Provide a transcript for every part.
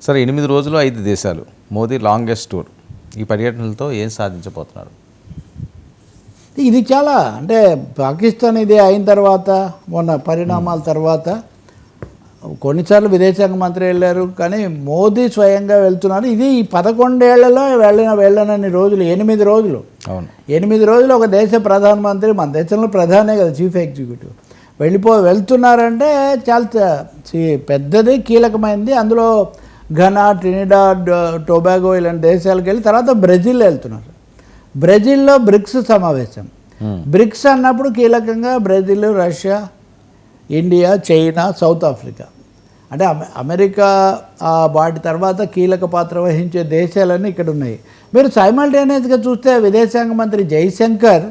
సరే 8 రోజులు 5 దేశాలు మోదీ లాంగెస్ట్ టూర్. ఈ పర్యటనలతో ఏం సాధించబోతున్నారు? ఇది చాలా అంటే పాకిస్తాన్ ఇది అయిన తర్వాత మొన్న పరిణామాల తర్వాత కొన్నిసార్లు విదేశాంగ మంత్రి వెళ్ళారు, కానీ మోదీ స్వయంగా వెళ్తున్నారు. ఇది ఈ 11 ఏళ్లలో వెళ్ళనన్ని రోజులు 8 రోజులు. అవును, 8 రోజులు ఒక దేశ ప్రధానమంత్రి, మన దేశంలో ప్రధానే కదా చీఫ్ ఎగ్జిక్యూటివ్, వెళ్తున్నారంటే చాలా పెద్దది, కీలకమైనది. అందులో ఘనా, ట్రినిడాడ్, టొబాగో ఇలాంటి దేశాలకు వెళ్ళి తర్వాత బ్రెజిల్ వెళ్తున్నారు. బ్రెజిల్లో బ్రిక్స్ సమావేశం. బ్రిక్స్ అన్నప్పుడు కీలకంగా Brazil, Russia, India, China, south Africa, అంటే అమెరికా వాటి తర్వాత కీలక పాత్ర వహించే దేశాలన్నీ ఇక్కడ ఉన్నాయి. మీరు సైమల్టేనియస్గా చూస్తే విదేశాంగ మంత్రి జైశంకర్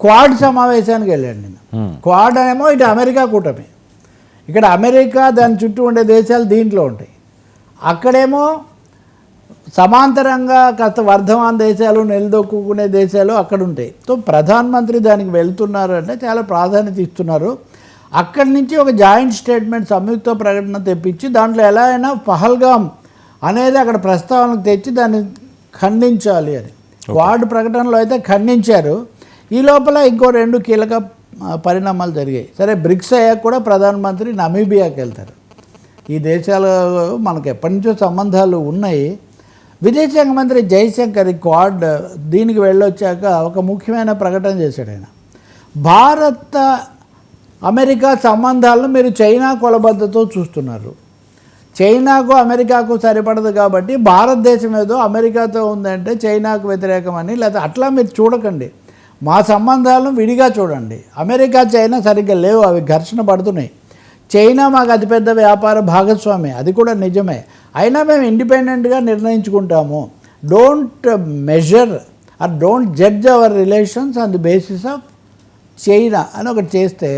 క్వాడ్ సమావేశానికి వెళ్ళాడు. నేను క్వాడ్ ఏమో ఇటు అమెరికా కూటమి, ఇక్కడ అమెరికా దాని చుట్టూ ఉండే దేశాలు దీంట్లో ఉంటాయి. అక్కడేమో సమాంతరంగా కాస్త వర్ధమాన దేశాలు, నిలదొక్కునే దేశాలు అక్కడ ఉంటాయి. సో ప్రధానమంత్రి దానికి వెళ్తున్నారు అంటే చాలా ప్రాధాన్యత ఇస్తున్నారు. అక్కడి నుంచి ఒక జాయింట్ స్టేట్మెంట్, సంయుక్త ప్రకటన తెప్పించి దాంట్లో ఎలా అయినా పహల్గామ్ అనేది అక్కడ ప్రస్తావనకు తెచ్చి దాన్ని ఖండించాలి అని. క్వాడ్ ప్రకటనలో అయితే ఖండించారు. ఈ లోపల ఇంకో 2 కీలక పరిణామాలు జరిగాయి. సరే, బ్రిక్స్ అయ్యాక కూడా ప్రధానమంత్రి నమీబియాకి వెళ్తారు. ఈ దేశాలు మనకు ఎప్పటి నుంచో సంబంధాలు ఉన్నాయి. విదేశాంగ మంత్రి జైశంకర్ క్వాడ్ దీనికి వెళ్ళొచ్చాక ఒక ముఖ్యమైన ప్రకటన చేశాడు ఆయన. భారత అమెరికా సంబంధాలను మీరు చైనా కొలబద్దతో చూస్తున్నారు. చైనాకు అమెరికాకు సరిపడదు కాబట్టి భారతదేశం ఏదో అమెరికాతో ఉందంటే చైనాకు వ్యతిరేకమని, లేదా అట్లా మీరు చూడకండి. మా సంబంధాలను విడిగా చూడండి. అమెరికా, చైనా సరిగ్గా లేవు, అవి ఘర్షణ పడుతున్నాయి. చైనా మాకు అతిపెద్ద వ్యాపార భాగస్వామి, అది కూడా నిజమే. అయినా మేము ఇండిపెండెంట్గా నిర్ణయించుకుంటాము. Don't measure or don't judge our relations on the basis of China అని ఒకటి చేస్తే,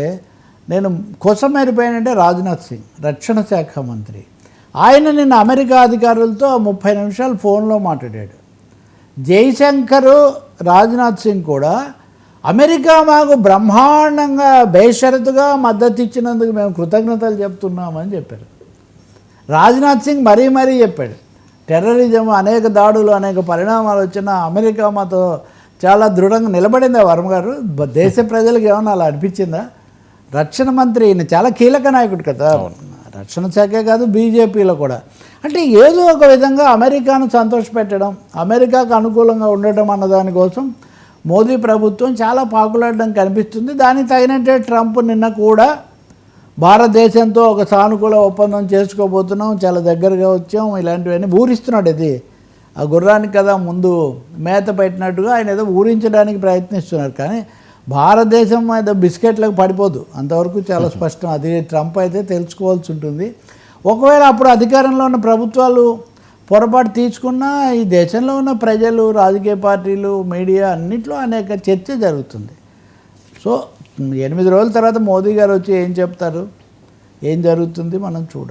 నేను కొసమెరిపోయానంటే రాజ్నాథ్ సింగ్, రక్షణ శాఖ మంత్రి, ఆయన నిన్న అమెరికా అధికారులతో 30 నిమిషాలు ఫోన్లో మాట్లాడాడు. జైశంకర్, రాజ్నాథ్ సింగ్ కూడా అమెరికా మాకు బ్రహ్మాండంగా బేషరతుగా మద్దతు ఇచ్చినందుకు మేము కృతజ్ఞతలు చెప్తున్నామని చెప్పారు. రాజ్నాథ్ సింగ్ మరీ చెప్పాడు, టెర్రరిజం, అనేక దాడులు, అనేక పరిణామాలు వచ్చినా అమెరికా మాతో చాలా దృఢంగా నిలబడిందా వర్మ గారు? దేశ ప్రజలకు ఏమన్నా అలా అనిపించిందా? రక్షణ మంత్రి ఈయన చాలా కీలక నాయకుడు కదా, రక్షణ శాఖే కాదు బీజేపీలో కూడా. అంటే ఏదో ఒక విధంగా అమెరికాను సంతోషపెట్టడం, అమెరికాకు అనుకూలంగా ఉండటం అన్న దానికోసం మోదీ ప్రభుత్వం చాలా పాకులాడడం కనిపిస్తుంది. దానికి తగినట్టే ట్రంప్ నిన్న కూడా భారతదేశంతో ఒక సానుకూల ఒప్పందం చేసుకోబోతున్నాం, చాలా దగ్గరగా వచ్చాం, ఇలాంటివన్నీ ఊరిస్తున్నాడు. ఇది ఆ గుర్రానికి కదా ముందు మేత పెట్టినట్టుగా ఆయన ఏదో ఊరించడానికి ప్రయత్నిస్తున్నారు. కానీ భారతదేశం ఏదో బిస్కెట్లకు పడిపోదు, అంతవరకు చాలా స్పష్టం. అది ట్రంప్ అయితే తెలుసుకోవాల్సి ఉంటుంది. ఒకవేళ అప్పుడు అధికారంలో ఉన్న ప్రభుత్వాలు పొరపాటు తీసుకున్నా ఈ దేశంలో ఉన్న ప్రజలు, రాజకీయ పార్టీలు, మీడియా అన్నింటిలో అనేక చర్చ జరుగుతుంది. సో 8 రోజుల తర్వాత మోదీ గారు వచ్చి ఏం చెప్తారు, ఏం జరుగుతుంది మనం చూడాలి.